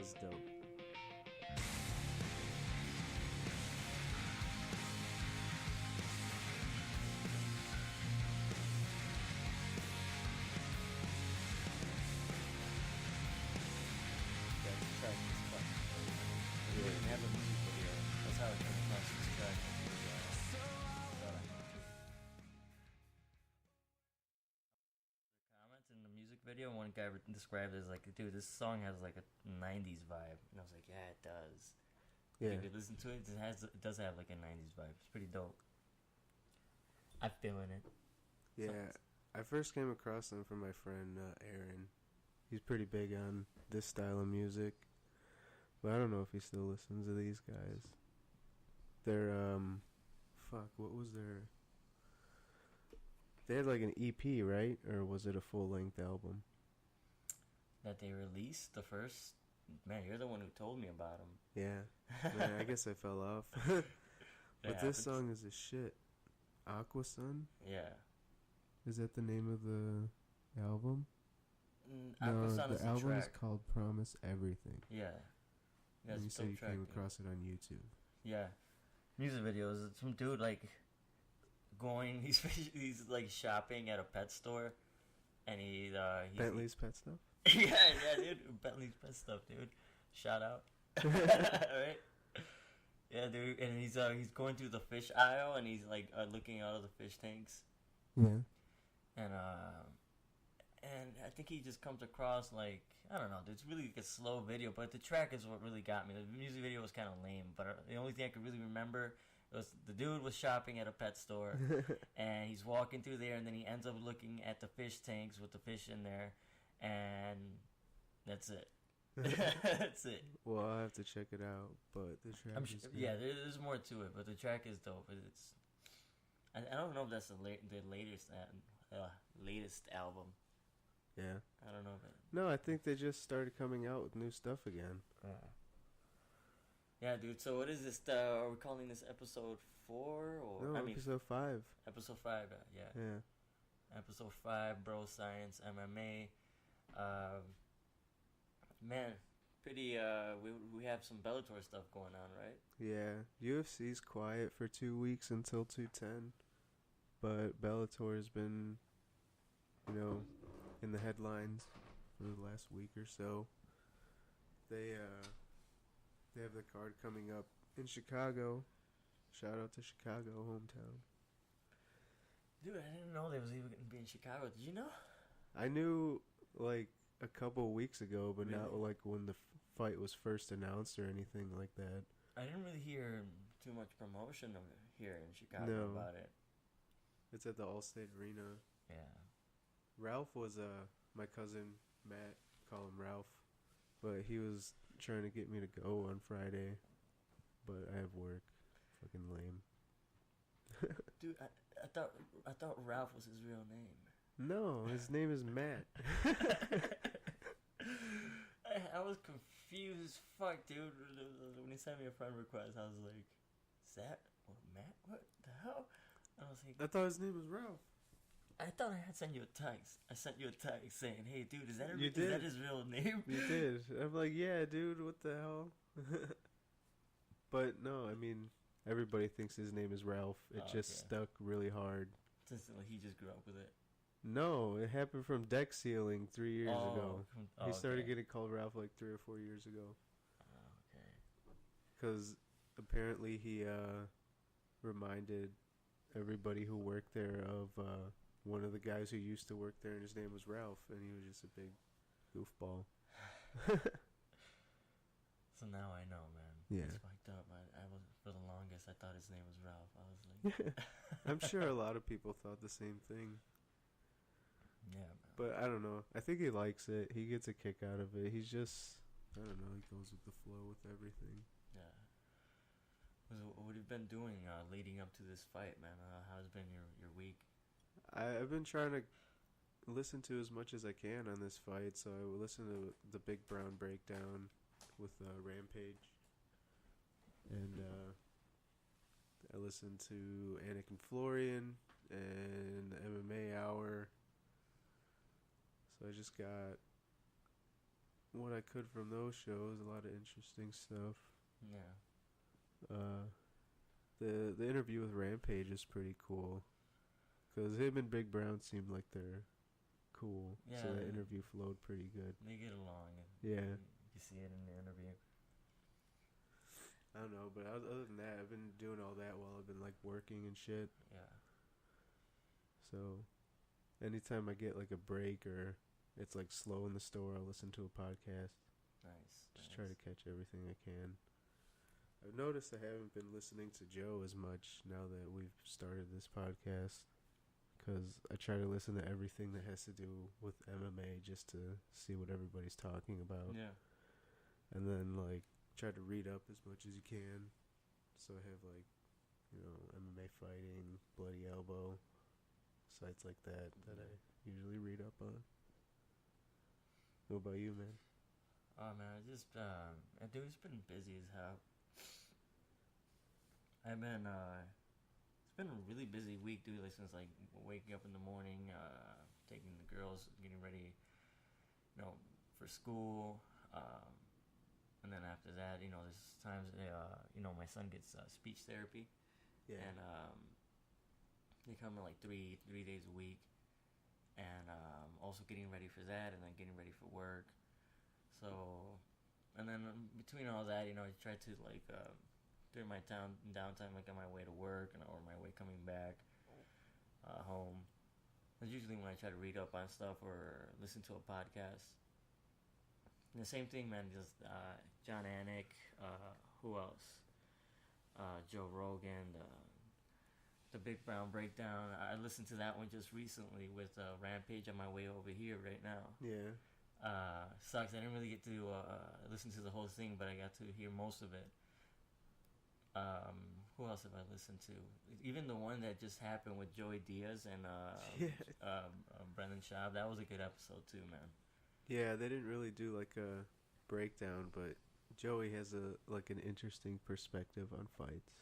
It's dope. We didn't have a music video. That's how I came across this track. Comments in the music video, one guy described it as like, dude, this song has like a 90s vibe. And I was like, yeah, it does. Yeah. If you listen to it, it does have like a 90s vibe. It's pretty dope. I'm feeling it. Yeah. I first came across them from my friend Aaron. He's pretty big on this style of music. But I don't know if he still listens to these guys. They're, what was their... They had like an EP, right? Or was it a full-length album? That they released the first... Man, you're the one who told me about them. Yeah. Man, I guess I fell off. But this song is a shit. Aqua Sun? Yeah. Is that the name of the album? Aqua Sun the is the album track. is called Promise Everything. Yeah. And you said you came across it on YouTube. Yeah. Music videos. Some dude like going. He's like shopping at a pet store, and he's Bentley's Pet Stuff. yeah, dude. Bentley's Pet Stuff, dude. Shout out. Right. Yeah, dude. And he's going through the fish aisle, and he's like looking out of the fish tanks. Yeah. And I think he just comes across like, I don't know, it's really like a slow video, but the track is what really got me. The music video was kind of lame, but the only thing I could really remember was the dude was shopping at a pet store, and he's walking through there, and then he ends up looking at the fish tanks with the fish in there, and that's it. That's it. Well, I'll have to check it out, but the track is good. Yeah, there's more to it, but the track is dope. I don't know if that's the latest album. Yeah. I don't know. No, I think they just started coming out with new stuff again. Yeah, dude. So what is this? Are we calling this episode 4 or? No, episode 5. Episode 5. Yeah. Yeah. Episode 5. Bro Science MMA. Man, pretty. We have some Bellator stuff going on, right? Yeah. UFC's quiet for 2 weeks until 210, but Bellator has been, in the headlines for the last week or so. They have the card coming up in Chicago. Shout out to Chicago, hometown. Dude, I didn't know they was even going to be in Chicago. Did you know? I knew like a couple weeks ago, but Really? not like when the fight was first announced or anything like that. I didn't really hear too much promotion of it here in Chicago about it. It's at the Allstate Arena. Yeah. Ralph was my cousin Matt, call him Ralph, but he was trying to get me to go on Friday, but I have work. Fucking lame. Dude, I thought Ralph was his real name. No, his name is Matt. I was confused as fuck, dude. When he sent me a friend request, I was like, "Is that Matt? What the hell?" I was like, I thought his name was Ralph. I thought I had sent you a text. I sent you a text saying, "Hey, dude, is that his real name?" You did. I'm like, yeah, dude, what the hell? But no, I mean, everybody thinks his name is Ralph. It just stuck really hard. Since he just grew up with it. No, it happened from deck sealing 3 years ago. He started okay. getting called Ralph like 3 or 4 years ago. Okay. Because apparently he reminded everybody who worked there of one of the guys who used to work there, and his name was Ralph, and he was just a big goofball. So now I know, man. Yeah. It's fucked up. I was, for the longest, I thought his name was Ralph. I was like... I'm sure a lot of people thought the same thing. Yeah, man. But I don't know. I think he likes it. He gets a kick out of it. He's just, I don't know, he goes with the flow with everything. Yeah. What have you been doing leading up to this fight, man? How's been your week? I've been trying to listen to as much as I can on this fight. So I will listen to the Big Brown Breakdown with Rampage. And I listened to Anakin Florian and the MMA Hour. So I just got what I could from those shows. A lot of interesting stuff. Yeah. The interview with Rampage is pretty cool, cause him and Big Brown seem like they're cool. Yeah, So the interview flowed pretty good. They get along. Yeah. You see it in the interview. I don't know, but other than that, I've been doing all that while I've been like working and shit. Yeah. So, anytime I get like a break or it's like slow in the store, I'll listen to a podcast. Nice. Just try to catch everything I can. I've noticed I haven't been listening to Joe as much now that we've started this podcast, because I try to listen to everything that has to do with MMA just to see what everybody's talking about. Yeah. And then like try to read up as much as you can. So I have like, MMA fighting, Bloody Elbow, sites like that I usually read up on. What about you, man? Oh man, dude, it's been busy as hell. It's been a really busy week, dude. Like since like waking up in the morning, taking the girls, getting ready, for school, and then after that, there's times, my son gets speech therapy, Yeah. and they come in like three days a week, and also getting ready for that, and then getting ready for work. So, and then between all that, I try to like during my downtime, like on my way to work or my way coming back home. That's usually when I try to read up on stuff or listen to a podcast. And the same thing, man. Just John Anik. Who else? Joe Rogan. The Big Brown Breakdown. I listened to that one just recently with Rampage on my way over here right now. Yeah. Sucks. I didn't really get to listen to the whole thing, but I got to hear most of it. Who else have I listened to? Even the one that just happened with Joey Diaz and Brendan Schaub. That was a good episode too, man. Yeah, they didn't really do like a breakdown, but Joey has an interesting perspective on fights.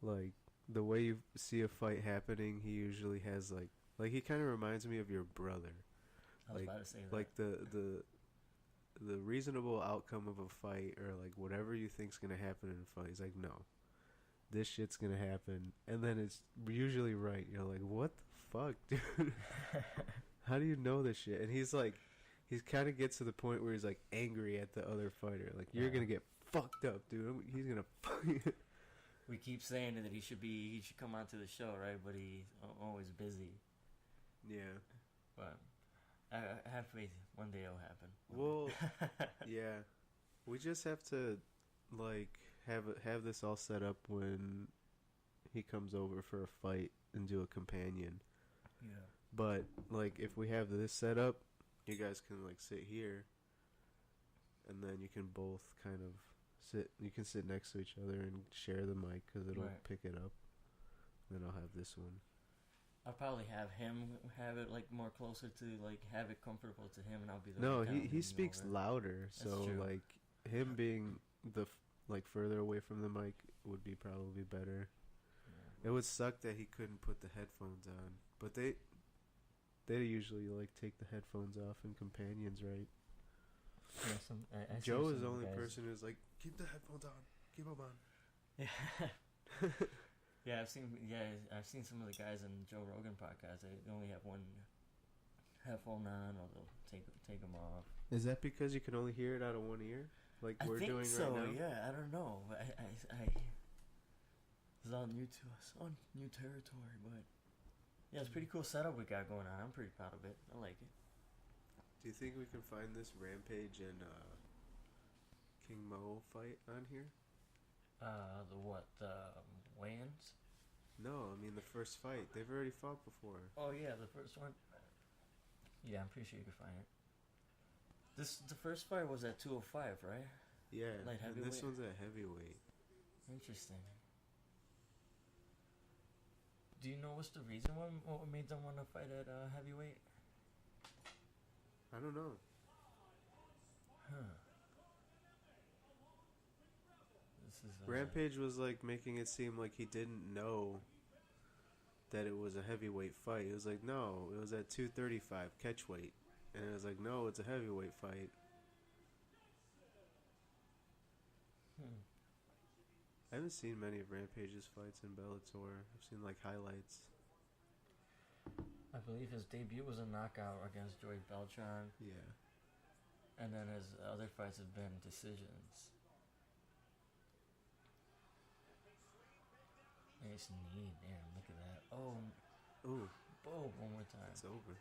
Like the way you see a fight happening, he usually has like he kind of reminds me of your brother. I was about to say that. Like the reasonable outcome of a fight, or like whatever you think's gonna happen in a fight. He's like, no, this shit's gonna happen, and then it's usually right. You're like, what the fuck, dude? How do you know this shit? And he's kind of gets to the point where he's like angry at the other fighter. Like, you're gonna get fucked up, dude. He's gonna fuck you. We keep saying that he should come onto the show, right? But he's always busy. Yeah. But I have faith one day it'll happen. Well, yeah. We just have to like have this all set up when he comes over for a fight and do a companion. Yeah. But like if we have this set up, you guys can like sit here, and then you can both kind of sit. You can sit next to each other and share the mic because it'll pick it up. Then I'll have this one. I'll probably have him have it like more closer to like have it comfortable to him, and I'll be the No, one he speaks over. louder, so true. like him being like further away from the mic would be probably better. Yeah. It would suck that he couldn't put the headphones on, but they usually like take the headphones off in companions, right? Yeah, I Joe is the only person who's like, keep the headphones on, keep them on. Yeah. Yeah, I've seen some of the guys on Joe Rogan podcast. They only have one headphone on, or they'll take them off. Is that because you can only hear it out of one ear, like we're doing right now? Yeah, I don't know. I it's all new to us, on new territory, but yeah, it's a pretty cool setup we got going on. I'm pretty proud of it. I like it. Do you think we can find this Rampage and King Mo fight on here? The weigh-ins? No, I mean the first fight. They've already fought before. Oh yeah, the first one. Yeah, I'm pretty sure you can find it. The first fight was at 205, right? Yeah, Light and heavyweight? this one's at heavyweight. Interesting. Do you know what's the reason what made them want to fight at heavyweight? I don't know. Huh. Rampage was like making it seem like he didn't know that it was a heavyweight fight. It was like, no, it was at 235 catch weight, and it was like, no, it's a heavyweight fight. I haven't seen many of Rampage's fights in Bellator. I've seen like highlights. I believe his debut was a knockout against Joey Beltran, Yeah. and then his other fights have been decisions. Nice knee, damn, look at that. Oh, Ooh, boom, one more time. it's over.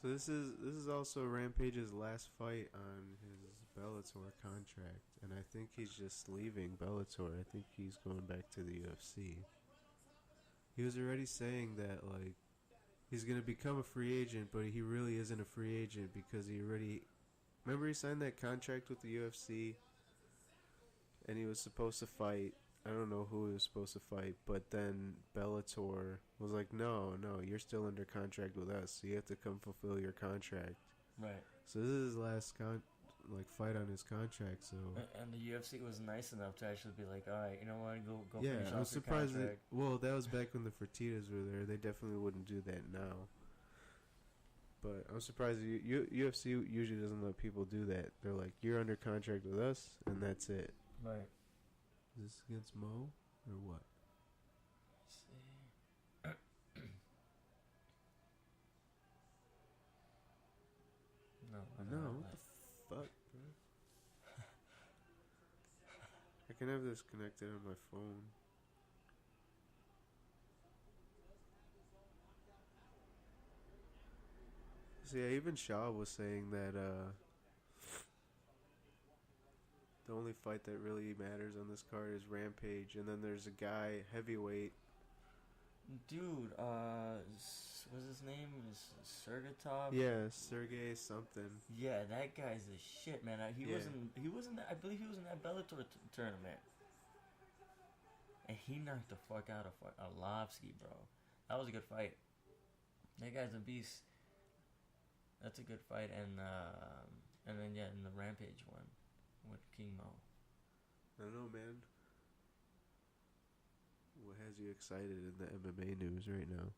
So this is also Rampage's last fight on his Bellator contract, and I think he's just leaving Bellator. I think he's going back to the UFC. He was already saying that like he's gonna become a free agent, but he really isn't a free agent because he already remember he signed that contract with the UFC, and he was supposed to fight. I don't know who he was supposed to fight, but then Bellator was like, no, you're still under contract with us, so you have to come fulfill your contract. Right. So this is his last fight on his contract. So and the UFC was nice enough to actually be like, all right, you know what, go yeah, finish I was off your surprised. contract. Well, that was back when the Fertitas were there. They definitely wouldn't do that now. But I'm surprised UFC usually doesn't let people do that. They're like, you're under contract with us, and that's it. Right. Is this against Mo or what? Let's see. No, what the fuck, bro? I can have this connected on my phone. So yeah, even Shaw was saying that the only fight that really matters on this card is Rampage, and then there's a guy heavyweight. Dude, what's his name? Is Sergatov? Yeah, Sergey something. Yeah, that guy's the shit, man. He Yeah. wasn't. I believe he was in that Bellator tournament, and he knocked the fuck out of Arlovsky, bro. That was a good fight. That guy's a beast. That's a good fight, and then yeah, in the Rampage one with King Mo. I don't know, man. What has you excited in the MMA news right now?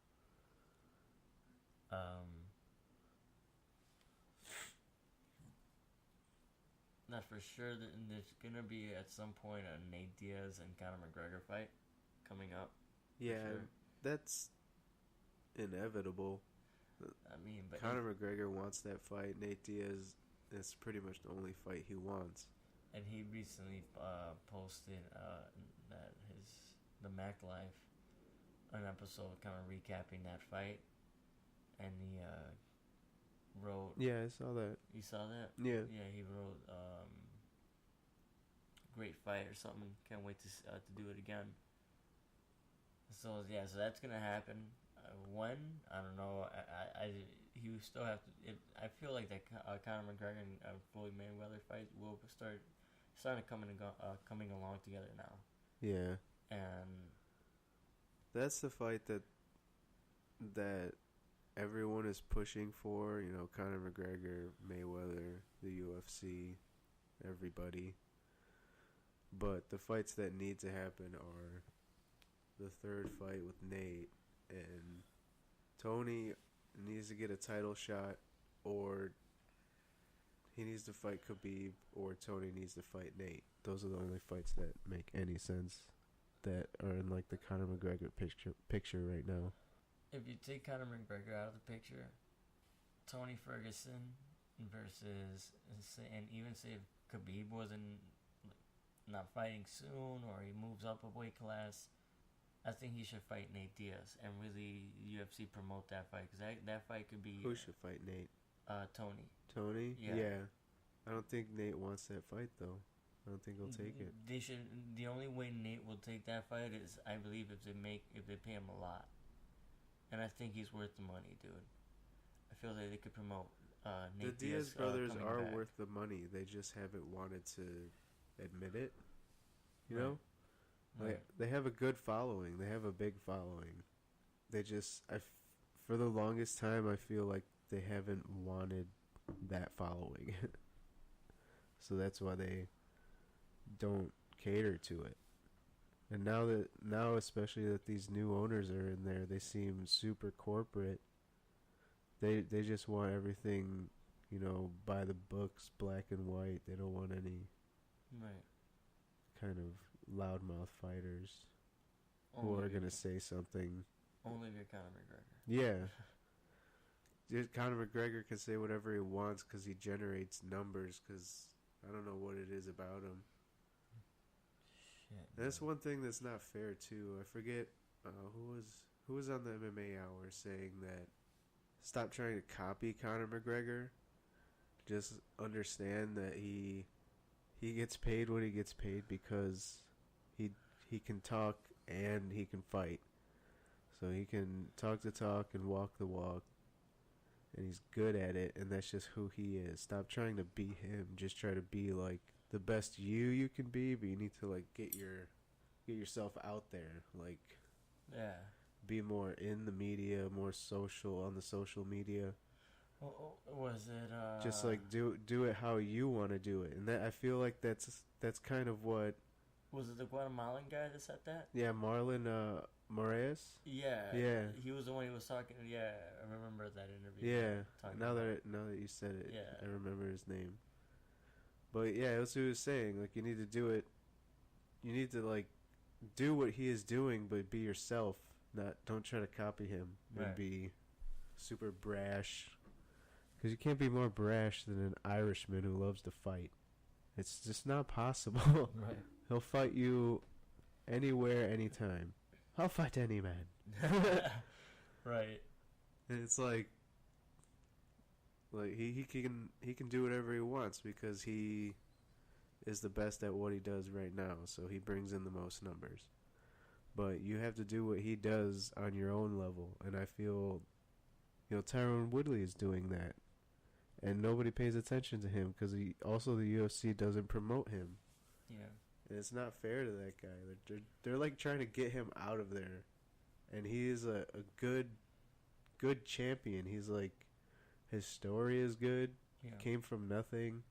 Not for sure that there's gonna be at some point a Nate Diaz and Conor McGregor fight coming up. Yeah, sure. That's inevitable. I mean, but Conor McGregor wants that fight. Nate Diaz, it's pretty much the only fight he wants. and he recently posted that the Mac Life, an episode kind of recapping that fight, and he wrote. Yeah, I saw that. You saw that? Yeah. Yeah, he wrote great fight or something. Can't wait to do it again. So yeah, so that's gonna happen. When I don't know. He still have to. I feel like that Conor McGregor and Floyd Mayweather fight will starting coming along together now. Yeah. And that's the fight that everyone is pushing for. You know, Conor McGregor, Mayweather, the UFC, everybody. But the fights that need to happen are the third fight with Nate, and Tony needs to get a title shot, or he needs to fight Khabib, or Tony needs to fight Nate. Those are the only fights that make any sense that are in like the Conor McGregor picture right now. If you take Conor McGregor out of the picture, Tony Ferguson versus, and even say if Khabib wasn't not fighting soon, or he moves up a weight class, I think he should fight Nate Diaz and really UFC promote that fight, because that fight could be. Who should fight Nate? Tony. Tony? Yeah. I don't think Nate wants that fight though. I don't think he'll take it. They should. The only way Nate will take that fight is, I believe, if they pay him a lot, and I think he's worth the money, dude. I feel that they could promote Nate The Diaz brothers are back. worth the money. They just haven't wanted to admit it. You know? Like, they have a good following. They have a big following. They just, for the longest time, I feel like they haven't wanted that following. So that's why they don't cater to it. And now especially that these new owners are in there, they seem super corporate. They just want everything, by the books, black and white. They don't want any Right. kind of loudmouth fighters who Only are if gonna you- say something. Only if you're Conor McGregor. Yeah. Conor McGregor can say whatever he wants because he generates numbers. Because I don't know what it is about him. Shit. And that's one thing that's not fair too. I forget who was on the MMA Hour saying that stop trying to copy Conor McGregor. Just understand that he gets paid what he gets paid because he can talk and he can fight. So he can talk the talk and walk the walk. And he's good at it, and that's just who he is. Stop trying to be him. Just try to be like the best you can be, but you need to like get yourself out there. Like Yeah. be more in the media, more social on the social media. Was it Just like do it how you want to do it. And that I feel like that's kind of what was it the Guatemalan guy that said that? yeah, Marlon Moraes? Yeah. Yeah. He was the one he was talking. Yeah, I remember that interview. Yeah. Talking Now about- that you said it, Yeah. I remember his name. But yeah, that's what he was saying. Like you need to do it. You need to like do what he is doing, but be yourself. Don't try to copy him and Right. be super brash. Because you can't be more brash than an Irishman who loves to fight. It's just not possible. Right. He'll fight you anywhere, anytime. I'll fight any man. Right. And it's like he can do whatever he wants because he is the best at what he does right now. So he brings in the most numbers. But you have to do what he does on your own level. And I feel, Tyron Woodley is doing that. And nobody pays attention to him because the UFC doesn't promote him. Yeah. And it's not fair to that guy. They're like trying to get him out of there. And he is a good champion. He's like, his story is good. Yeah. Came from nothing,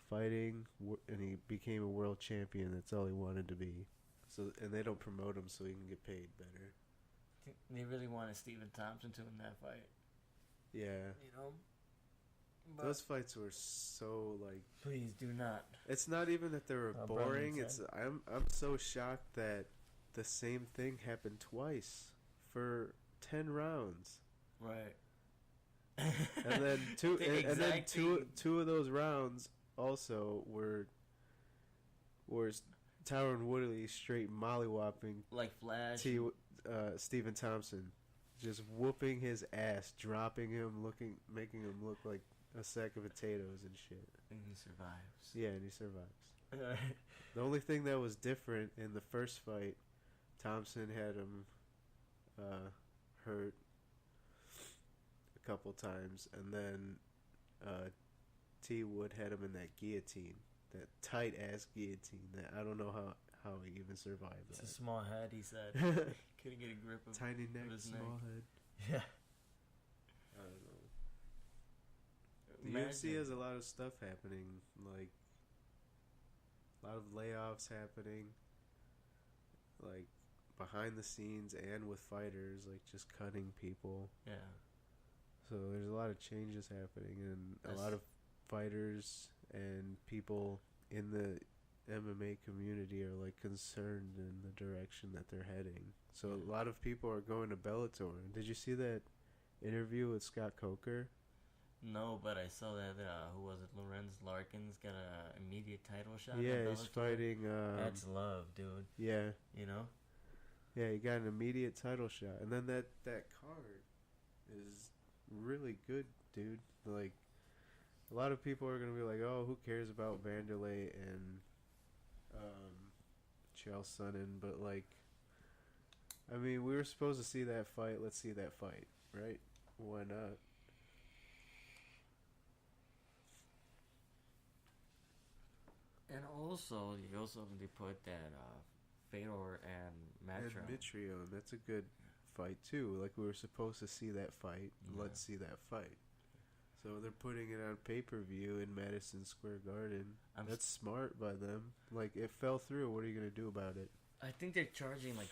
fighting, and he became a world champion. That's all he wanted to be. So, and they don't promote him so he can get paid better. They really wanted Stephen Thompson to win that fight. Yeah. But Those fights were so like. please do not. It's not even that they were boring. Brendan said. I'm so shocked that the same thing happened twice for 10 rounds. Right. And then two The and then exact two of those rounds also were Tyron Woodley straight mollywopping like Flash. Stephen Thompson, just whooping his ass, dropping him, making him look like a sack of potatoes and shit. And he survives. Yeah, and he survives. The only thing that was different in the first fight, Thompson had him hurt a couple times, and then T. Wood had him in that guillotine, that tight ass guillotine. That I don't know how he even survived It's that. a small head, he said. Couldn't get a grip of Tiny neck, his small neck. head. Yeah. I don't know. The Imagine. UFC has a lot of stuff happening, like a lot of layoffs happening, like behind the scenes and with fighters, like just cutting people. Yeah. So there's a lot of changes happening, and That's- a lot of fighters and people in the MMA community are like concerned in the direction that they're heading. So a lot of people are going to Bellator. Did you see that interview with Scott Coker? No, but I saw that, who was it, Lorenz Larkins got a immediate title shot. in Yeah, he's Bellator. fighting. That's love, dude. Yeah, You know? yeah, he got an immediate title shot, and then that card is really good, dude. Like, a lot of people are gonna be like, "Oh, who cares about Vanderlei and Chael Sonnen?" But like, I mean, we were supposed to see that fight. Let's see that fight, right? Why not? And also, they put that Fedor and Matchroom. And Mitrione, that's a good fight too. Like, we were supposed to see that fight. Yeah. Let's see that fight. So they're putting it on pay-per-view in Madison Square Garden. I'm That's smart by them. Like, it fell through. What are you gonna do about it? I think they're charging like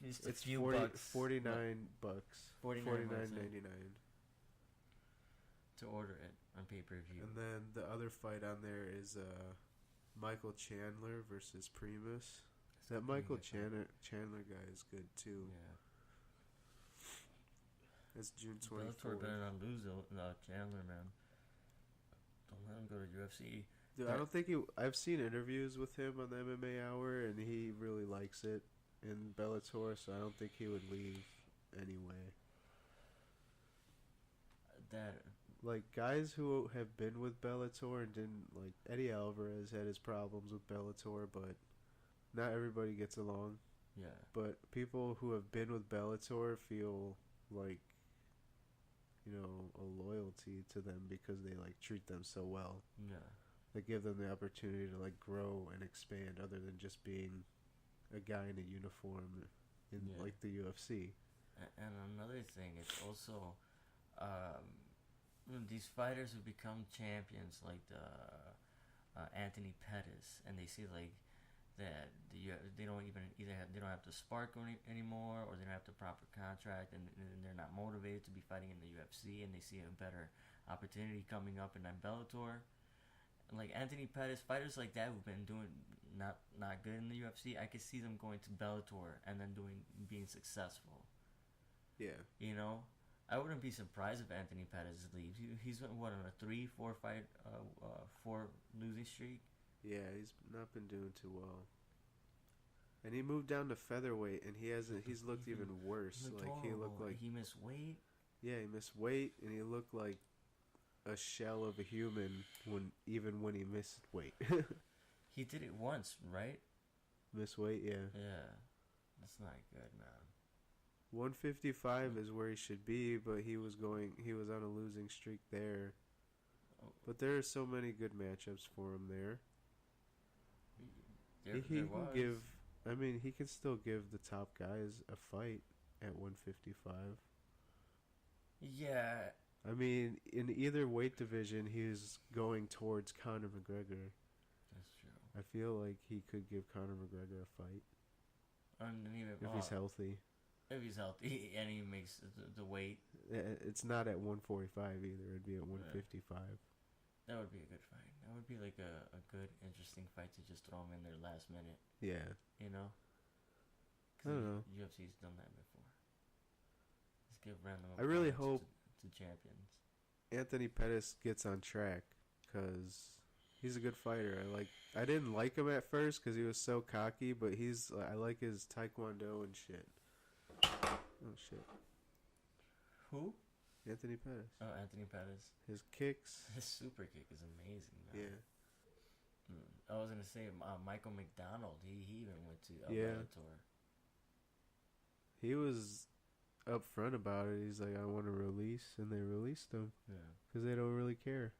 just a It's few 40, bucks. $49 bucks. $49.99. To order it on pay-per-view. And then the other fight on there is Michael Chandler versus Primus. That Michael Chandler guy is good too. Yeah. It's June 24th. Bellator better not lose Chandler, man. Don't let him go to UFC. Dude, I don't think I've seen interviews with him on the MMA Hour, and he really likes it in Bellator, so I don't think he would leave anyway. Like, guys who have been with Bellator and didn't, like, Eddie Alvarez had his problems with Bellator, but not everybody gets along. Yeah. But people who have been with Bellator feel like, you know, a loyalty to them because they, like, treat them so well. Yeah. They give them the opportunity to, like, grow and expand other than just being a guy in a uniform in, like, the UFC. And another thing, it's also... these fighters who become champions, like Anthony Pettis, and they see like that they don't have to spark anymore, or they don't have the proper contract, and they're not motivated to be fighting in the UFC, and they see a better opportunity coming up in Bellator. Like Anthony Pettis, fighters like that who've been doing not good in the UFC, I could see them going to Bellator and then being successful. Yeah, you know. I wouldn't be surprised if Anthony Pettis leaves. He's on a 3-4 fight, 4 losing streak. Yeah, he's not been doing too well. And he moved down to featherweight, and he's looked even worse. He looked like he missed weight. Yeah, he missed weight, and he looked like a shell of a human when he missed weight. He did it once, right? Miss weight, yeah. Yeah, that's not good, man. 155 is where he should be, but he was on a losing streak there. But there are so many good matchups for him there. He can still give the top guys a fight at 155. Yeah. I mean, in either weight division, he's going towards Conor McGregor. That's true. I feel like he could give Conor McGregor a fight. If he's healthy. If he's healthy and he makes the weight. It's not at 145 either. It'd be at 155. That would be a good fight. That would be like a good, interesting fight to just throw him in there last minute. Yeah. You know? I don't know. UFC's done that before. Just give random I really hope to champions. Anthony Pettis gets on track because he's a good fighter. I didn't like him at first because he was so cocky, but I like his taekwondo and shit. Oh shit. Who? Anthony Pettis. Oh, Anthony Pettis. His kicks. His super kick is amazing, man. Yeah. I was gonna say Michael McDonald. He even went to Bellator. He was upfront about it. He's like, I want to release, and they released him. Yeah. Because they don't really care.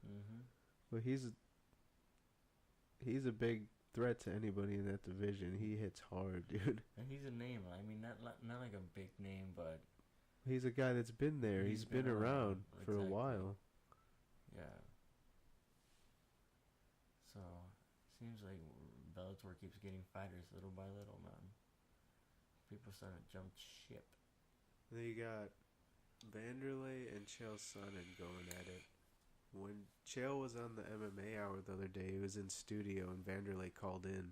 Mhm. But he's a big threat to anybody in that division. He hits hard, dude. And he's a name. I mean, not like a big name, but he's a guy that's been there. He's been around for a while. Yeah. So, seems like Bellator keeps getting fighters little by little, man. People starting to jump ship. And then you got Vanderlei and Chael Sonnen going at it. When Chael was on the MMA Hour the other day, he was in studio and Vanderlei called in.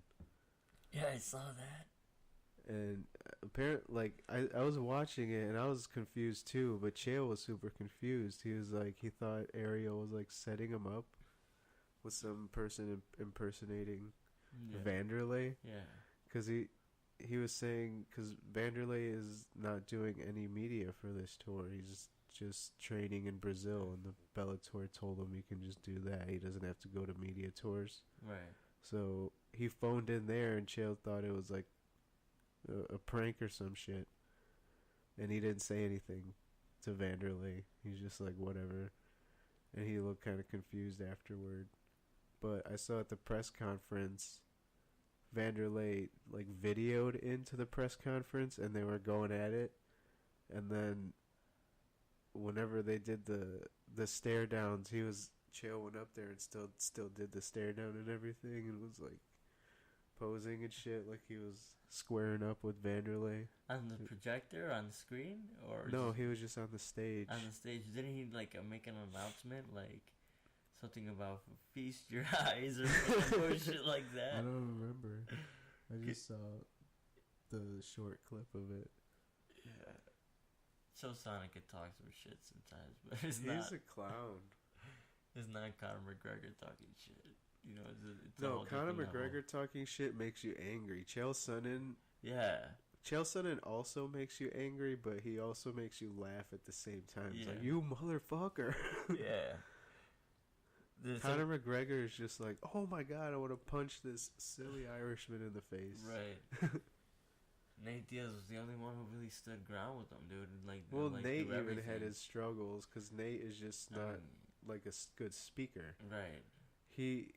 Yeah, I saw that. And apparently, I was watching it and I was confused too, but Chael was super confused. He was like, he thought Ariel was like setting him up with some person impersonating Vanderlei. Yeah. Because he was saying, because Vanderlei is not doing any media for this tour. He's just training in Brazil, and the Bellator told him he can just do that. He doesn't have to go to media tours. Right. So he phoned in there, and Chael thought it was like a prank or some shit. And he didn't say anything to Vanderlei. He's just like, whatever. And he looked kind of confused afterward. But I saw at the press conference, Vanderlei like videoed into the press conference, and they were going at it. And then whenever they did the stare downs, Chael went up there and still did the stare down and everything, and was like posing and shit, like he was squaring up with Vanderlei. On the projector, on the screen, or No, he was just on the stage. on the stage. Didn't he like make an announcement like something about feast your eyes or shit like that? I don't remember. I just saw the short clip of it. Yeah. So Sonic could talk some shit sometimes, but it's He's not. a clown. It's not Conor McGregor talking shit. You know, it's a No, whole Conor different McGregor level. talking shit makes you angry. Chael Sonnen also makes you angry, but he also makes you laugh at the same time. He's like, you motherfucker. Yeah. Conor McGregor is just like, oh my god, I want to punch this silly Irishman in the face. Right. Nate Diaz was the only one who really stood ground with him, dude. Like, Nate do even everything. had his struggles because Nate is just not like a good speaker. Right. He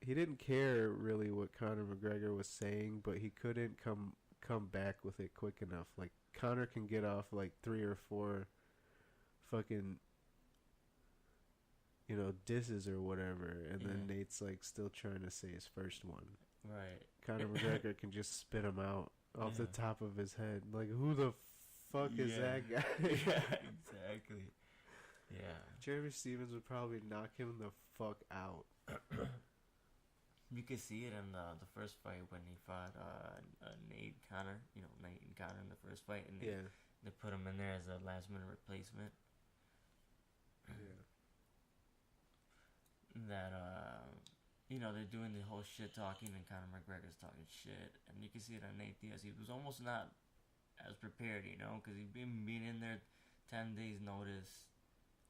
didn't care really what Conor McGregor was saying, but he couldn't come back with it quick enough. Like Conor can get off like 3 or 4 fucking disses or whatever, and then Nate's like still trying to say his first one. Right. Conor McGregor can just spit him out off the top of his head. Like, who the fuck is that guy? Yeah, exactly. Yeah. Jeremy Stevens would probably knock him the fuck out. You could see it in the first fight when he fought Nate Conor. You know, Nate and Conor in the first fight, and they put him in there as a last minute replacement. Yeah. That they're doing the whole shit talking, and Conor McGregor's talking shit, and you can see it on Nate Diaz. He was almost not as prepared, because he'd been being in there 10 days notice,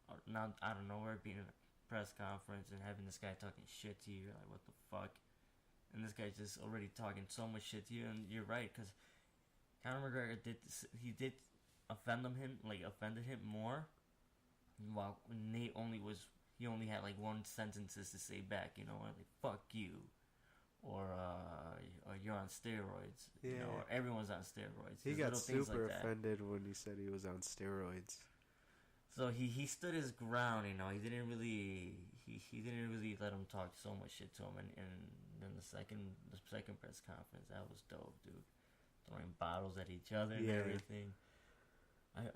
or not out of nowhere, being in a press conference and having this guy talking shit to you. You're like, what the fuck? And this guy's just already talking so much shit to you, and you're right, because Conor McGregor did offended him more, while Nate only had like one sentences to say back, like fuck you, or you're on steroids, or everyone's on steroids. He got super like offended when he said he was on steroids. So he stood his ground, he didn't really let him talk so much shit to him, and then the second press conference, that was dope, dude. Throwing bottles at each other and everything.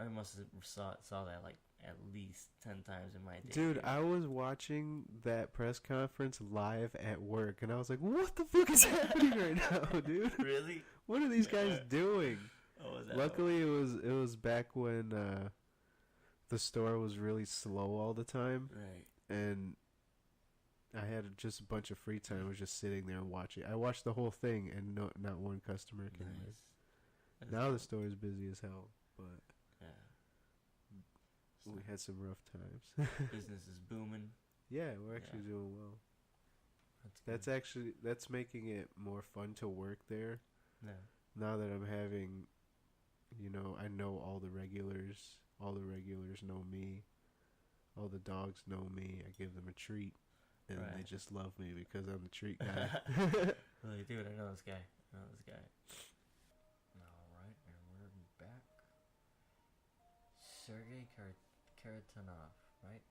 I must have saw that like at least 10 times in my day. Dude, I was watching that press conference live at work, and I was like, what the fuck is happening right now, dude? Really? What are these guys doing? Oh, was that Luckily, it was back when the store was really slow all the time. Right. And I had just a bunch of free time. I was just sitting there watching. I watched the whole thing, and not one customer came in. Now the store is busy as hell, but we had some rough times. Business is booming. Yeah, we're actually doing well. That's making it more fun to work there. Yeah. Now that I'm having, I know all the regulars. All the regulars know me. All the dogs know me. I give them a treat, and they just love me because I'm the treat guy. Like, dude, I know this guy. All right, and we're back. Sergey Karatanov, right?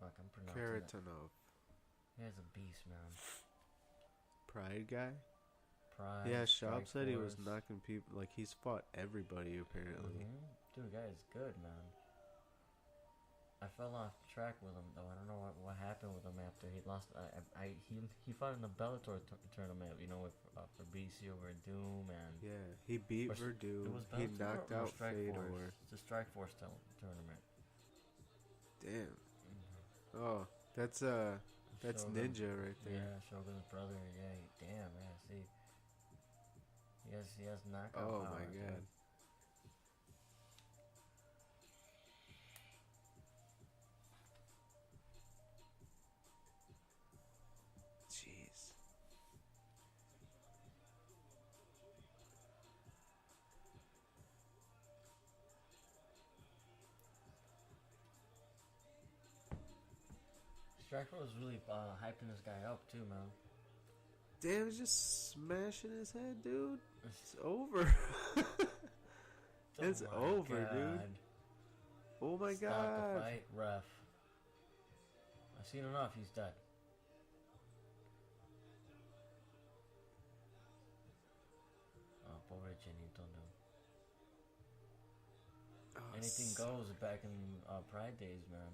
Fuck, I'm pronouncing Karatanov. That. He's a beast, man. Pride guy? Pride. Yeah, Schaub said he was Force. knocking people. Like, he's fought everybody, apparently. Mm-hmm. Dude, the guy is good, man. I fell off track with him, though. I don't know what happened with him after he lost. He fought in the Bellator tournament, with Fabricio Verdum, and Yeah, he beat Verdum. He knocked out Fedor. It's a Strikeforce tournament. Damn. Mm-hmm. Oh, that's Shogun. Ninja right there. Yeah, Shogun's brother. Yeah, damn, man. See, he has knockout Oh power, my god. dude. Jeez. Striker was really hyping this guy up too, man. Damn, he's just smashing his head, dude. It's over. It's over, dude. Oh my Stop god. the fight, ref. I've seen enough. He's dead. Chinito, dude. Oh, Anything goes back in Pride days, man.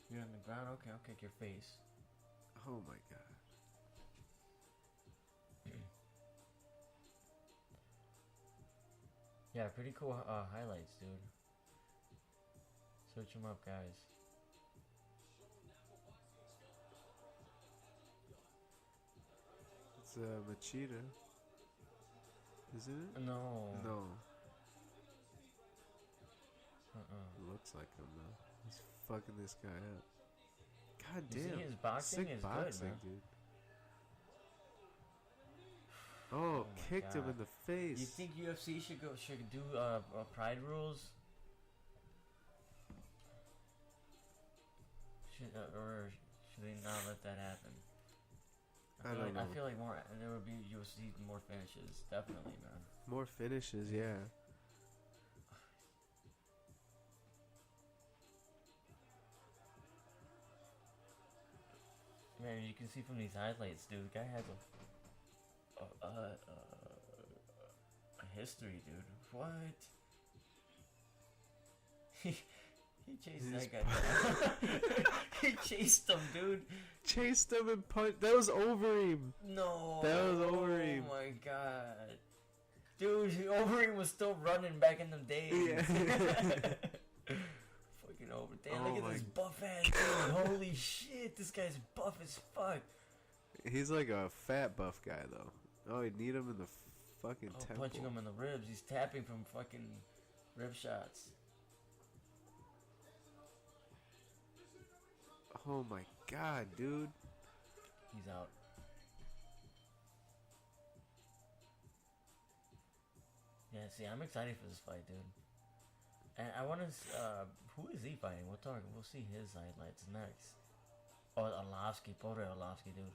You're on the ground? Okay, I'll kick your face. Oh my god. Yeah, pretty cool highlights, dude. Search them up, guys. It's Machida, isn't it? No. No. Looks like him though. He's fucking this guy up. God You damn. see, his boxing Sick is boxing, good, man. dude. Oh, my kicked him God. in the face. You think UFC should do Pride rules? Or should they not let that happen? I don't know. I feel like there would be UFC more finishes, definitely, man. More finishes, yeah. Man, you can see from these highlights, dude. The guy has a history, dude. What? He chased that guy down. He chased him, dude. Chased him and punched. That was over-eam. No. That was Overeem. Oh my god. Dude, Overeem was still running back in them days. Yeah. Fucking over. Damn, Oh look at my- this buff ass dude. Holy shit, this guy's buff as fuck. He's like a fat buff guy, though. Oh, he'd need him in the fucking temple. Punching him in the ribs. He's tapping from fucking rib shots. Oh my god, dude. He's out. Yeah, see, I'm excited for this fight, dude. And I want to. Who is he fighting? We'll see his highlights next. Oh, Arlovsky, pobre Arlovsky, dude.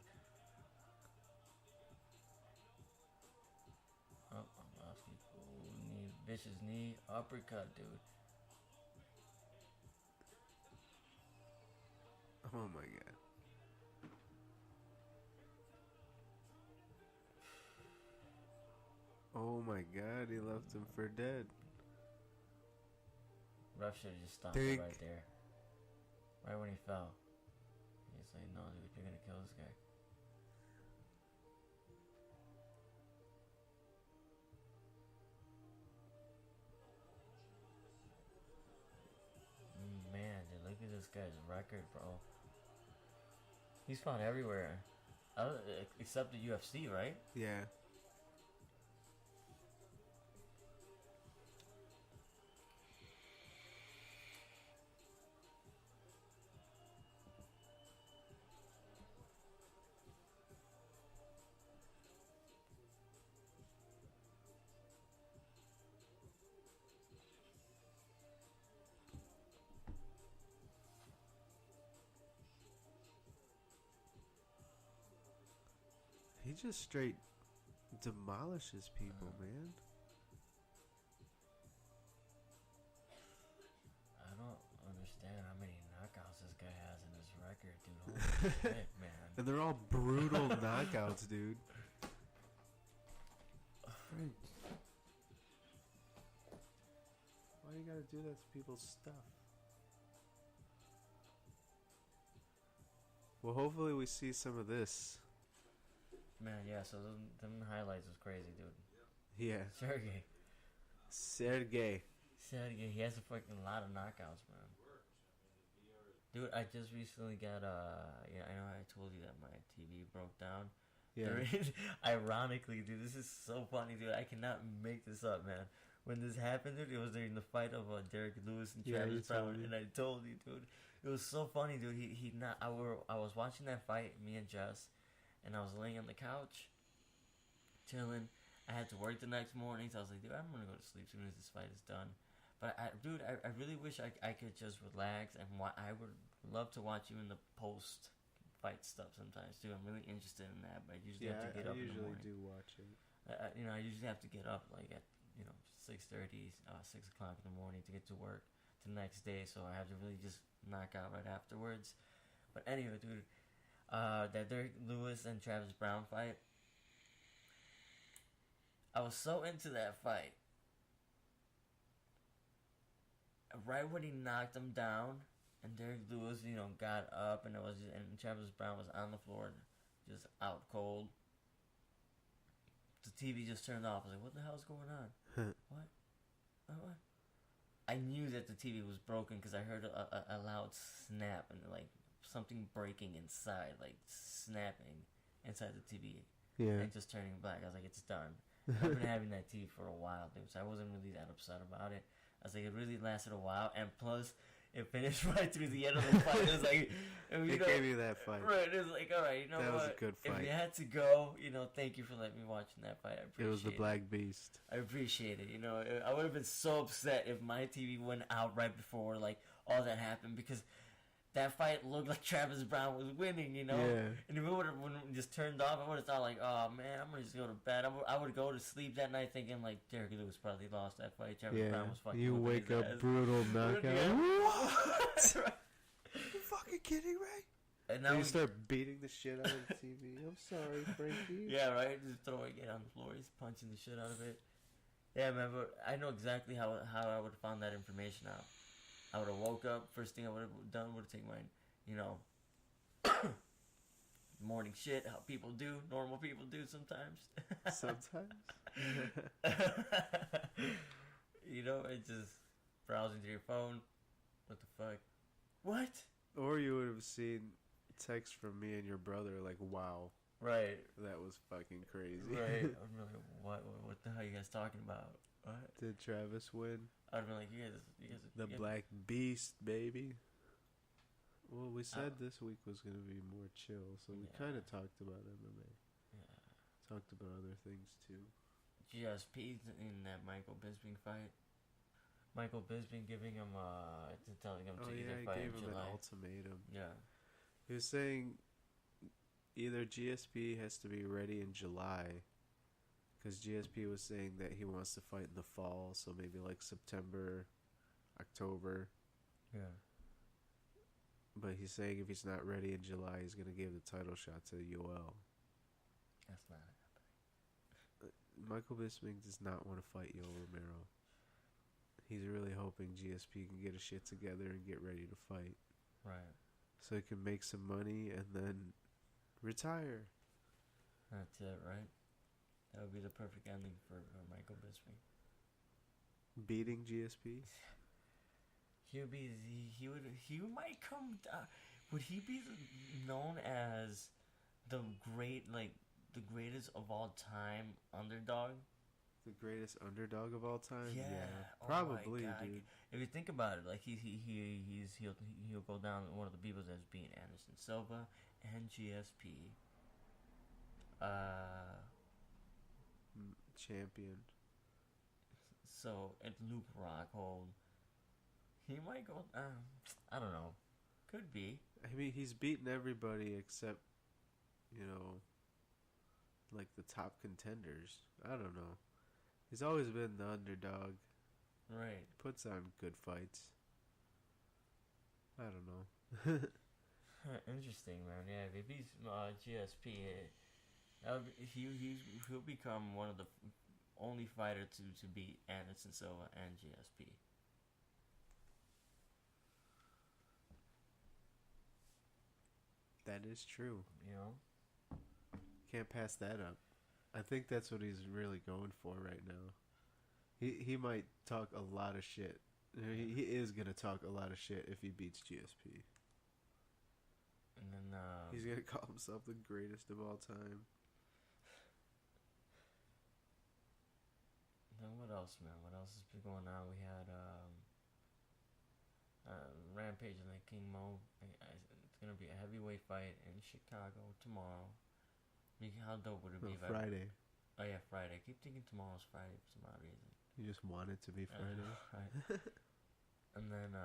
Oh, Arlovsky, knee, vicious knee, uppercut, dude. Oh my god. Oh my god, he left him for dead. Ref should have just stopped Dig. it right there. Right when he fell. He's like, no, dude, you're gonna kill this guy. Man, dude, look at this guy's record, bro. He's fought everywhere. Except the UFC, right? Yeah. He just straight demolishes people, man. I don't understand how many knockouts this guy has in his record, dude. Holy shit, man. And they're all brutal knockouts, dude. Frank. Why you gotta do that to people's stuff? Well, hopefully we see some of this. Man, yeah, so them highlights was crazy, dude. Yeah. Sergey, Sergey. he has a fucking lot of knockouts, man. Dude, I just recently got, yeah, I know I told you that my TV broke down. Yeah. Ironically, dude, this is so funny, dude. I cannot make this up, man. When this happened, dude, it was during the fight of Derek Lewis and Yeah, you Travis told Brown, me. and I told you, dude. It was so funny, dude. I was watching that fight, me and Jess, and I was laying on the couch, chilling. I had to work the next morning, so I was like, dude, I'm gonna go to sleep as soon as this fight is done. But I really wish I could just relax, and I would love to watch you in the post-fight stuff sometimes too. I'm really interested in that, but I usually have to get up in the usually morning. do watch it. I usually have to get up like at 6:30, 6 o'clock in the morning to get to work the next day, so I have to really just knock out right afterwards. But anyway, dude, that Derek Lewis and Travis Brown fight, I was so into that fight. Right when he knocked him down, and Derek Lewis, got up, and and Travis Brown was on the floor, just out cold. The TV just turned off. I was like, "What the hell's going on? What? What?" I knew that the TV was broken because I heard a loud snap and like something breaking inside, like snapping inside the TV. Yeah. And just turning black. I was like, "It's done." I've been having that TV for a while, dude, so I wasn't really that upset about it. I was like, it really lasted a while, and plus, it finished right through the end of the fight. It was like, it gave you that fight. Right, it was like, all right, that what? Was a good fight. If you had to go, thank you for letting me watch that fight. I appreciate it. It was the Black Beast. I appreciate it. I would have been so upset if my TV went out right before, like, all that happened, because that fight looked like Travis Brown was winning, Yeah. And if it would have just turned off, I would have thought, like, oh, man, I'm going to just go to bed. I would go to sleep that night thinking, like, Derek Lewis probably lost that fight. Travis Brown was fucking you wake up ass. brutal knockout. What? You fucking kidding me? And now you start beating the shit out of the TV. I'm sorry, Frankie. Yeah, right? Just throwing it on the floor. He's punching the shit out of it. Yeah, man, but I know exactly how I would have found that information out. I would have woke up, first thing I would have done would have taken my, morning shit, how people do, normal people do sometimes. Sometimes? It's just browsing through your phone. What the fuck? What? Or you would have seen text from me and your brother like, wow. Right. That was fucking crazy. Right. I'm like, what the hell are you guys talking about? What? Did Travis win? I'd be like, you guys. The Black Beast, baby. Well, we said this week was going to be more chill, so we kind of talked about MMA. Yeah. Talked about other things, too. GSP in that Michael Bisping fight. Michael Bisping giving him, telling him to either fight in July. He gave him an ultimatum. Yeah. He was saying either GSP has to be ready in July, because GSP was saying that he wants to fight in the fall, so maybe like September, October. Yeah. But he's saying if he's not ready in July, he's going to give the title shot to Yoel. That's not happening. Michael Bisping does not want to fight Yoel Romero. He's really hoping GSP can get his shit together and get ready to fight. Right. So he can make some money and then retire. That's it, right? That would be the perfect ending for Michael Bisping. Beating GSP? He might come. Would he be known as the greatest of all time underdog? The greatest underdog of all time? Yeah, probably, oh dude. If you think about it, like he'll go down one of the people as being Anderson Silva and GSP. Champion. So and Luke Rockhold. He might go. I don't know. Could be. I mean, he's beaten everybody except, like the top contenders. I don't know. He's always been the underdog. Right. Puts on good fights. I don't know. Interesting, man. Yeah, if he's GSP, he'll become one of the only fighter to beat Anderson Silva and GSP. That is true. Can't pass that up. I think that's what he's really going for right now. He might talk a lot of shit. He is going to talk a lot of shit if he beats GSP. And then he's going to call himself the greatest of all time. Then what else, man? What else has been going on? We had Rampage and the King Mo. It's going to be a heavyweight fight in Chicago tomorrow. How dope would it be? Friday. Oh yeah, Friday. I keep thinking tomorrow's Friday for some odd reason. You just want it to be Friday. Right. And then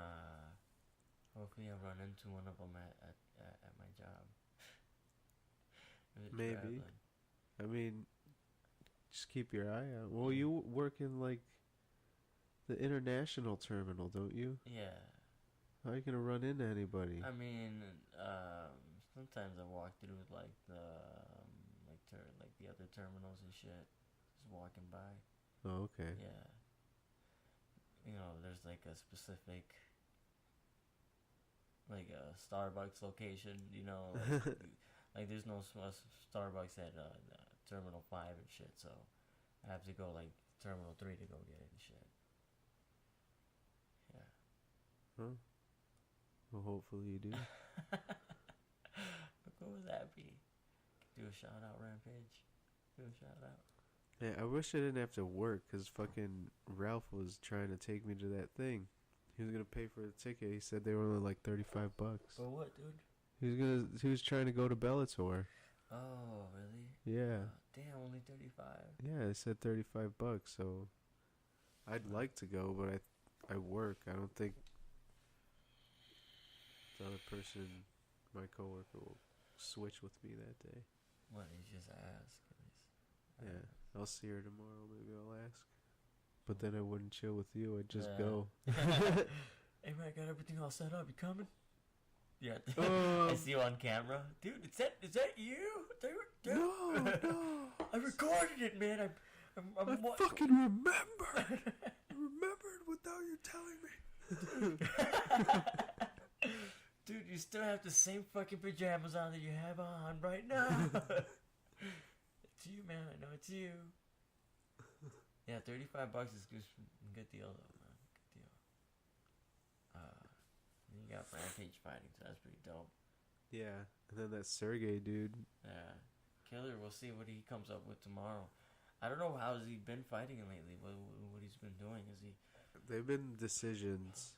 hopefully I run into one of them at my job. Maybe. I mean, just keep your eye out. Well, you work in like the international terminal, don't you? Yeah. How are you gonna run into anybody? I mean, sometimes I walk through like the other terminals and shit. Just walking by. Oh, okay. Yeah. You know, there's like a specific, like a Starbucks location. You know, like there's no Starbucks at Terminal 5 and shit. So I have to go like Terminal 3 to go get it and shit. Yeah. Huh? Well, hopefully you do. What would that be? Do a shout out, Rampage. Do a shout out. Yeah, I wish I didn't have to work because fucking Ralph was trying to take me to that thing. He was gonna pay for the ticket. He said they were only like $35. For what, dude? He was trying to go to Bellator. Oh, really? Yeah. Damn, only 35. Yeah, I said $35. So I'd like to go, but I work. I don't think the other person, my coworker, will switch with me that day. What? He's just ask. Yeah, I'll see her tomorrow. Maybe I'll ask. But then I wouldn't chill with you. I'd just go. Hey man, I got everything all set up. You coming? Yeah. I see you on camera, dude. Is that you? Dude? No. I recorded it, man. I fucking remember. Remembered without you telling me. Dude, you still have the same fucking pajamas on that you have on right now. It's you, man. I know it's you. Yeah, $35 is good deal, though, man. Good deal. You got Rampage fighting, so that's pretty dope. Yeah, and then that Sergey dude. Yeah, Killer. We'll see what he comes up with tomorrow. I don't know how has he been fighting lately. What he's been doing? Is he? They've been decisions.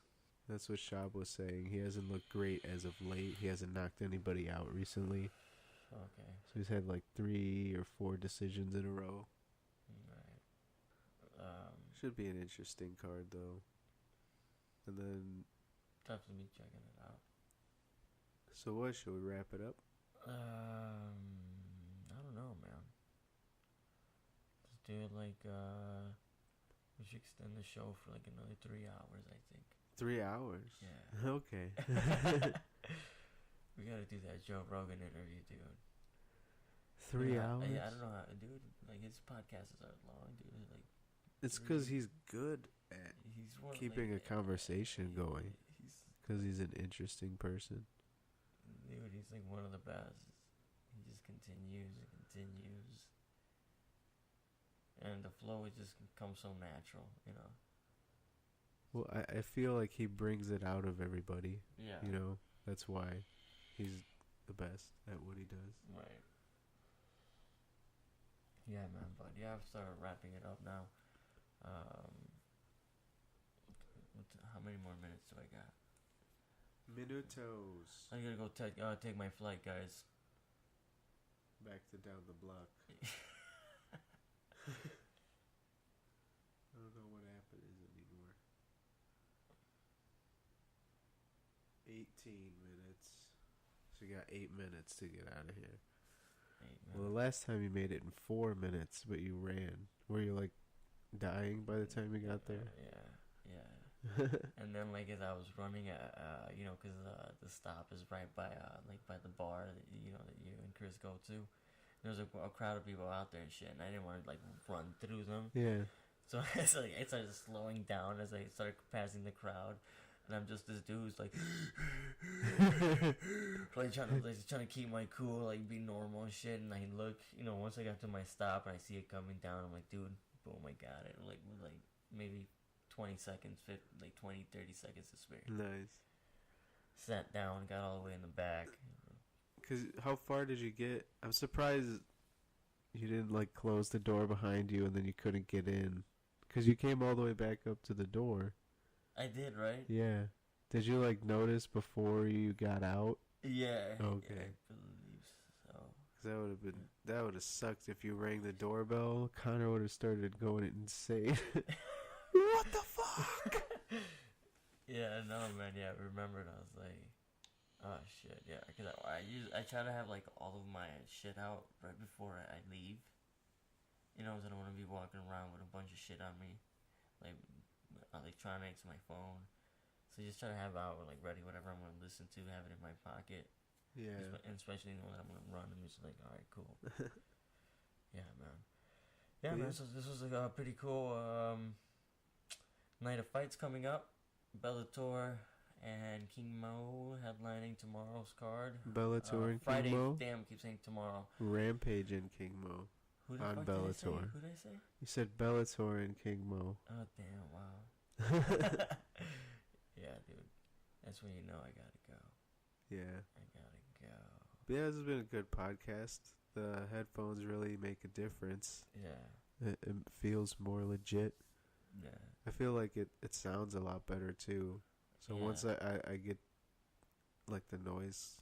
That's what Shab was saying. He hasn't looked great as of late. He hasn't knocked anybody out recently. Okay. So he's had like 3 or 4 decisions in a row. Right. Should be an interesting card though. And then Definitely be checking it out. So what? Should we wrap it up? I don't know, man. Let's do it like we should extend the show for like another 3 hours, I think. 3 hours? Yeah. Okay. We gotta do that Joe Rogan interview, dude. 3 hours? Yeah, I don't know how, dude. Like his podcasts are long, dude. Like it's because he's good at keeping a conversation going. Because he's an interesting person. Dude, he's like one of the best. He just continues and continues. And the flow it just comes so natural, you know. Well, I feel like he brings it out of everybody. Yeah. You know, that's why he's the best at what he does. Right. Yeah, man, but yeah, I've started wrapping it up now. How many more minutes do I got? Minutos. I gotta go take my flight, guys. Back to down the block. I don't know what app it is anymore. 18 minutes. So you got 8 minutes to get out of here. 8 minutes. Well, the last time you made it in 4 minutes, but you ran. Were you like dying by the time you got there? Yeah. And then like as I was running, you know, because the stop is right by by the bar that you know that you and Chris go to. There's a crowd of people out there and shit, and I didn't want to like run through them. Yeah. So I started slowing down as I started passing the crowd, and I'm just this dude's like, like trying to keep my cool, like be normal and shit. And I look, you know, once I got to my stop and I see it coming down, I'm like, dude, boom, I got it. Like maybe 20 seconds, 30 seconds to spare. Nice. Sat down, got all the way in the back. Cause how far did you get? I'm surprised you didn't like close the door behind you and then you couldn't get in. Cause you came all the way back up to the door. I did, right? Yeah. Did you like notice before you got out? Yeah. Okay. Yeah, I believe so. Cause that would have sucked if you rang the doorbell. Connor would have started going insane. What the fuck? Yeah, no, man. Yeah, I remembered. I was like, oh shit, yeah. Because I try to have like all of my shit out right before I leave. You know, because I don't want to be walking around with a bunch of shit on me, like electronics, my phone. So just try to have out like ready whatever I'm gonna listen to, have it in my pocket. Yeah. And especially when I'm gonna run, I'm just like, all right, cool. Yeah, man. Yeah, Yeah. man. So this was a pretty cool night of fights coming up. Bellator and King Mo headlining tomorrow's card. Bellator and Friday. King Mo. Damn, keep saying tomorrow. Rampage and King Mo Who the on fuck did I say? Bellator. Who did I say? You said Bellator and King Mo. Oh damn! Wow. Yeah, dude. That's when you know I gotta go. Yeah. I gotta go. But yeah, this has been a good podcast. The headphones really make a difference. Yeah. It feels more legit. Yeah. I feel like it sounds a lot better too. So Yeah. once I get like the noise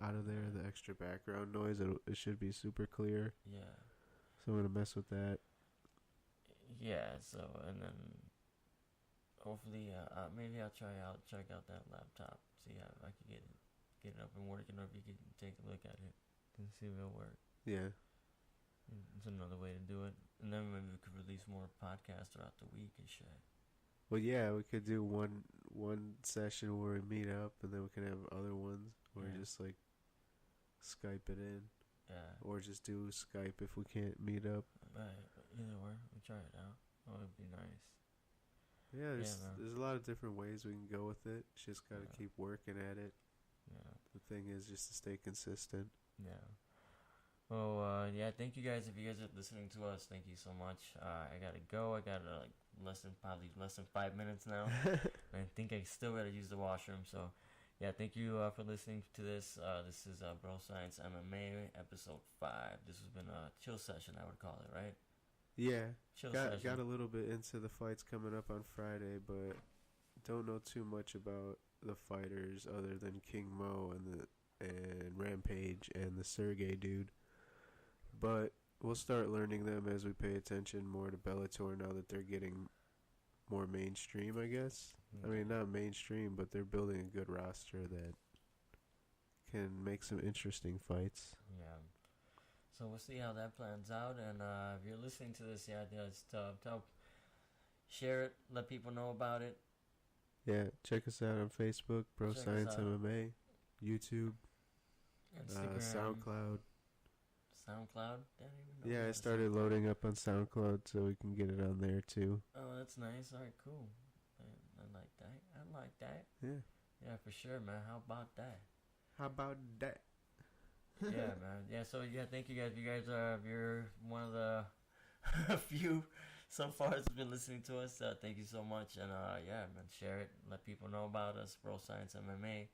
out of there, the extra background noise, it should be super clear. Yeah. So I'm gonna mess with that. Yeah. So and then hopefully, maybe I'll check out that laptop. See how I can get it up and working, or if you can take a look at it and see if it'll work. Yeah. It's another way to do it, and then maybe we could release more podcasts throughout the week and shit. Well, yeah, we could do one session where we meet up, and then we can have other ones where we just like Skype it in. Yeah. Or just do Skype if we can't meet up. Right. Either way, we try it out. That would be nice. Yeah, Yeah, there's a lot of different ways we can go with it. Just gotta keep working at it. Yeah. The thing is just to stay consistent. Yeah. Well, yeah, thank you guys. If you guys are listening to us, thank you so much. I gotta go. I got like less than 5 minutes now. I think I still gotta use the washroom. So, yeah, thank you for listening to this. This is BroScienceMMA episode 5. This has been a chill session, I would call it, right? Yeah, Chill got session. a little bit into the fights coming up on Friday, but don't know too much about the fighters other than King Mo and Rampage and the Sergey dude. But we'll start learning them as we pay attention more to Bellator now that they're getting more mainstream, I guess. I mean, not mainstream, but they're building a good roster that can make some interesting fights. Yeah. So we'll see how that plans out. And if you're listening to this, just share it, let people know about it. Yeah, check us out on Facebook, BroScienceMMA, YouTube, Instagram, SoundCloud. SoundCloud? Didn't even know Yeah, I about started loading up on SoundCloud so we can get it on there too. Oh, that's nice. All right, cool. I like that. I like that. Yeah. Yeah, for sure, man. How about that? How about that? Yeah, man. Yeah, so yeah, thank you guys. You guys are, if you're one of the few so far that's been listening to us, thank you so much. And yeah, man, share it. Let people know about us, BroScienceMMA.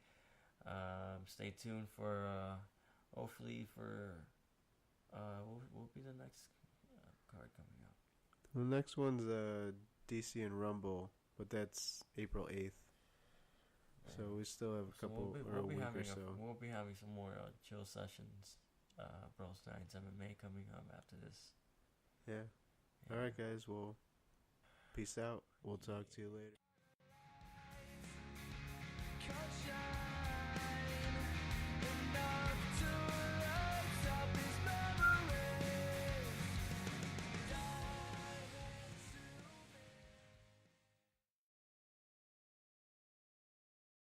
Stay tuned for hopefully for what will be the next card coming up. The next one's DC and Rumble, but that's April 8th. So we still have a couple or a week or so. We'll be having some more chill sessions, BroScienceMMA coming up after this. Yeah. All right, guys. Well, peace out. We'll talk to you later.